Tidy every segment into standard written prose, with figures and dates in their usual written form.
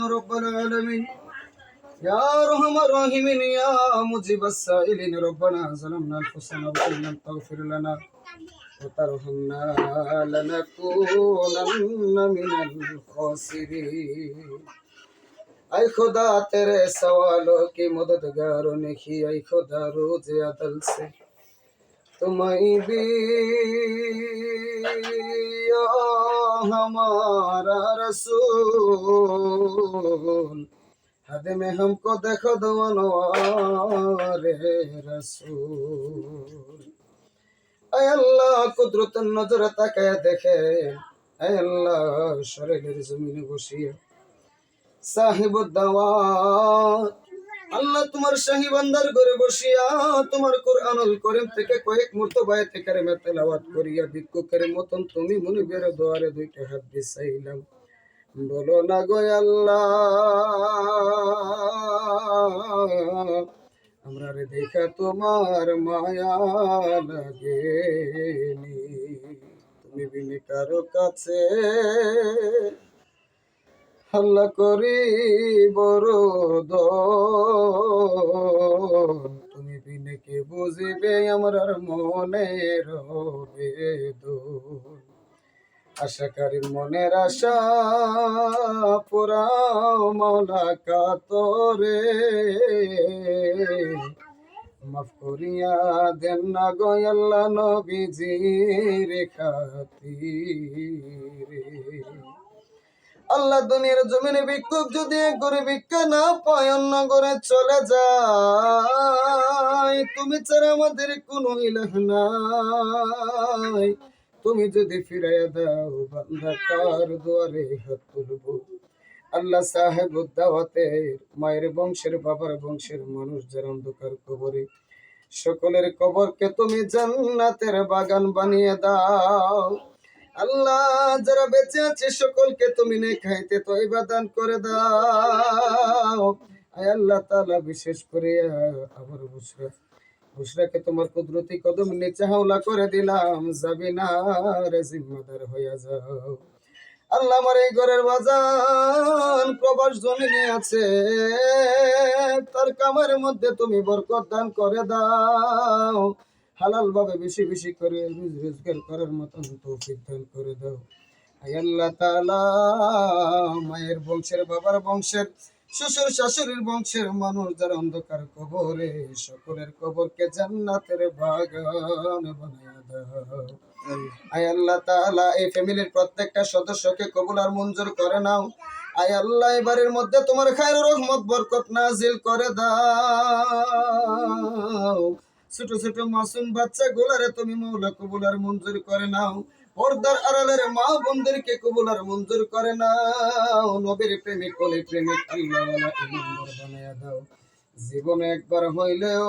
رب العالمين يا أرحم الراحمين يا مجيب السائلين ربنا ظلمنا أنفسنا وإن لم تغفر لنا وترحمنا لنكونن من الخاسرين ऐ खुदा तेरे सवालों की मददगारों ने की ऐ खुदा रोज अदल से तुम्हें भी या हमारा रसूल हद में हमको देखो दुआरे रसूल ऐ अल्लाह कुदरत नजर ताकाया देखे ऐ अल्लाह शरीर जमीन बसिए সাহিবুদ্দাওয়াত আল্লাহ তোমার শাহী বান্দার ঘরে বসিয়া তোমার কোরআনুল কারীম থেকে কয়েক মুর্তবায়ে কারিমে তেলাওয়াত করিয়া ভিক্ষুকের মতন তুমি মুনিবের দুয়ারে দুইটা হাত বিছাইলাম বলো না গো আল্লাহ আমরা রে দেখা তোমার মায়া লাগেনি তুমি বিনে কারো কাছে আল্লাহ করি বড় তুমি বিনে কে বুঝিবে আমরার মনের বেদন আশাকারীর মনের আশা পুরাও মাওলা কাতরে মাফ করিয়া দেন না গো আল্লাহ নবীজির খাতিরে আল্লাহ দুনিয়ার জমিনে ভিক্ষুক যদি করে ভিক্ষা না পায় অন্য করে চলে যায় তুমি ছাড়া আমাদের কোনো ইলাহ নাই তুমি যদি ফিরাইয়া দাও বান্দা কার দুয়ারে হাত তুলবো আল্লাহ সাহেবুদ্দাওয়াতের মায়ের বংশের বাবার বংশের মানুষ যারা অন্ধকার কবরে সকলের কবরকে তুমি জান্নাতের বাগান বানিয়ে দাও আল্লাহ যারা বেঁচে আছে সকলকে তুমি নেক খাইতে তয়বা দান করে দাও আয় আল্লাহ তাআলা বিশেষ করে আমার বুশরাকে তোমার কুদরতি কদম নিচে হাওলা করে দিলাম যাবি না রে জিম্মাদার হইয়া যাও আল্লাহ আমার এই ঘরের বাজান প্রবাস জমিনে আছে তার কামের মধ্যে তুমি বরকত দান করে দাও হালাল ভাবে বেশি বেশি করে রোজগার করার মতন তৌফিক দান করে দাও আয় আল্লাহ তাআলা মায়ের বংশের বাবার বংশের শ্বশুর শাশুড়ির বংশের মানুষ যারা অন্ধকার কবরে সকলের কবরকে জান্নাতের বাগান বানায়া দাও আয় আল্লাহ তাআলা এই ফ্যামিলির প্রত্যেকটা সদস্যকে কবুল আর মঞ্জুর করে নাও আয় আল্লাহ এবারের মধ্যে তোমার খায়ের রহমত বরকত নাজিল করে দাও ছোট ছোট মাসুম বাচ্চা গুলারে তুমি মৌলা কবুল আর মঞ্জুর করে নাও পর্দার আড়ালের মা বোনদেরকে কবুল আর মঞ্জুর করে নাও নবীর প্রেমিক ওলি প্রেমিক আল্লাহওয়ালা ইমানদার বানায়া দাও জীবনে একবার হইলেও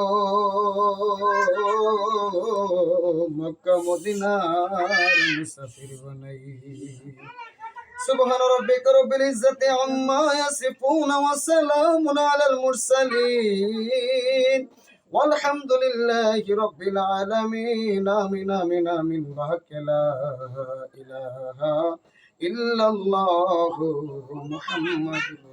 মক্কা মদিনার মুসাফির বানাই سبحان ربك رب العزة عما يصفون وسلام على المرسلين والحمد لله رب العالمين آمين آمين آمين بحق لا إله إلا الله محمد